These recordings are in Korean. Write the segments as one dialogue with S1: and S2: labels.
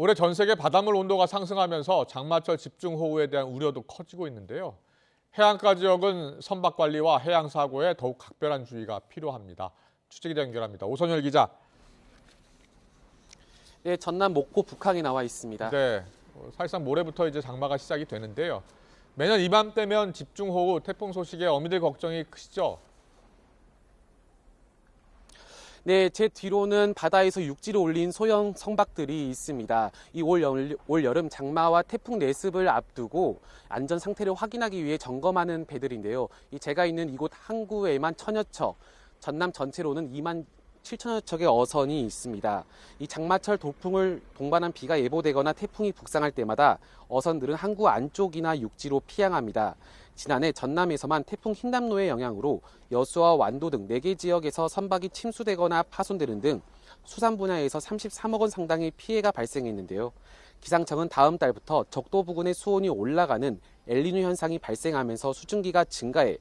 S1: 올해 전 세계 바닷물 온도가 상승하면서 장마철 집중호우에 대한 우려도 커지고 있는데요. 해안가 지역은 선박 관리와 해양 사고에 더욱 각별한 주의가 필요합니다. 취재기자 연결합니다. 오선열 기자.
S2: 네, 전남 목포 북항에 나와 있습니다.
S1: 네, 사실상 모레부터 이제 장마가 시작이 되는데요. 매년 이맘때면 집중호우, 태풍 소식에 어미들 걱정이 크시죠?
S2: 네, 제 뒤로는 바다에서 육지로 올린 소형 선박들이 있습니다. 이 올 여름 장마와 태풍 내습을 앞두고 안전 상태를 확인하기 위해 점검하는 배들인데요. 제가 있는 이곳 항구에만 1000여 척, 전남 전체로는 2만 7천여 척의 어선이 있습니다. 이 장마철 도풍을 동반한 비가 예보되거나 태풍이 북상할 때마다 어선들은 항구 안쪽이나 육지로 피항합니다. 지난해 전남에서만 태풍 흰남노의 영향으로 여수와 완도 등 4개 지역에서 선박이 침수되거나 파손되는 등 수산 분야에서 33억 원 상당의 피해가 발생했는데요. 기상청은 다음 달부터 적도 부근의 수온이 올라가는 엘니뇨 현상이 발생하면서 수증기가 증가해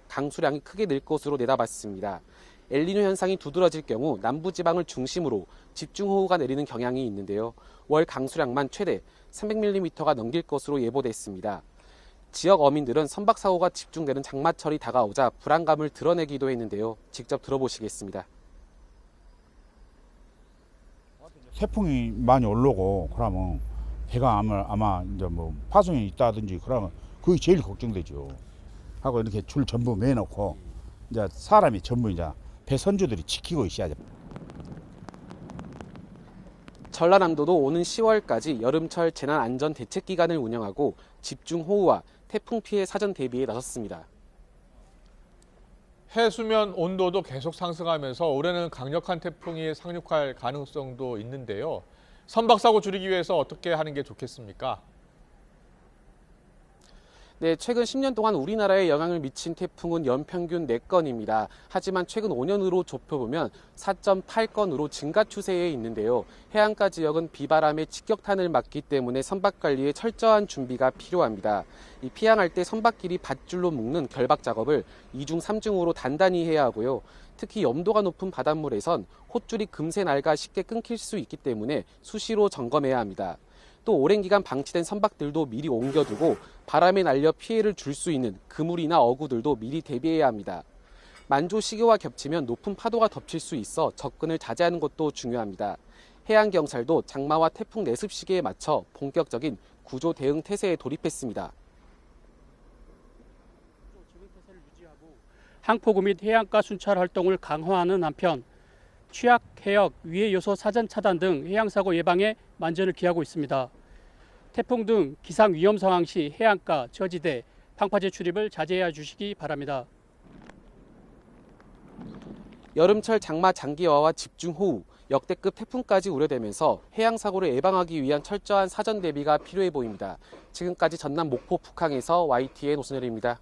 S2: 강수량이 크게 늘 것으로 내다봤습니다. 엘니뇨 현상이 두드러질 경우 남부지방을 중심으로 집중호우가 내리는 경향이 있는데요. 월 강수량만 최대 300mm가 넘길 것으로 예보됐습니다. 지역 어민들은 선박 사고가 집중되는 장마철이 다가오자 불안감을 드러내기도 했는데요. 직접 들어보시겠습니다.
S3: 태풍이 많이 올라오고 그러면 배가 아마 이제 뭐 파손이 있다든지 그러면 그게 제일 걱정되죠. 하고 이렇게 줄 전부 매놓고 이제 사람이 전부 이제 배 선주들이 지키고 있어야죠.
S2: 전라남도도 오는 10월까지 여름철 재난안전대책기간을 운영하고 집중호우와 태풍 피해 사전 대비에 나섰습니다.
S1: 해수면 온도도 계속 상승하면서 올해는 강력한 태풍이 상륙할 가능성도 있는데요. 선박 사고 줄이기 위해서 어떻게 하는 게 좋겠습니까?
S2: 네, 최근 10년 동안 우리나라에 영향을 미친 태풍은 연평균 4건입니다. 하지만 최근 5년으로 좁혀보면 4.8건으로 증가 추세에 있는데요. 해안가 지역은 비바람에 직격탄을 맞기 때문에 선박 관리에 철저한 준비가 필요합니다. 피항할 때 선박끼리 밧줄로 묶는 결박 작업을 2중 3중으로 단단히 해야 하고요. 특히 염도가 높은 바닷물에선 홑줄이 금세 낡아 쉽게 끊길 수 있기 때문에 수시로 점검해야 합니다. 또 오랜 기간 방치된 선박들도 미리 옮겨두고 바람에 날려 피해를 줄 수 있는 그물이나 어구들도 미리 대비해야 합니다. 만조 시기와 겹치면 높은 파도가 덮칠 수 있어 접근을 자제하는 것도 중요합니다. 해양경찰도 장마와 태풍 내습 시기에 맞춰 본격적인 구조 대응 태세에 돌입했습니다.
S4: 항포구 및 해안가 순찰 활동을 강화하는 한편 취약, 해역, 위해 요소 사전 차단 등 해양사고 예방에 만전을 기하고 있습니다. 태풍 등 기상 위험 상황 시 해안가, 저지대, 방파제 출입을 자제해 주시기 바랍니다.
S2: 여름철 장마 장기화와 집중호우, 역대급 태풍까지 우려되면서 해양사고를 예방하기 위한 철저한 사전 대비가 필요해 보입니다. 지금까지 전남 목포 북항에서 YTN 오선열입니다.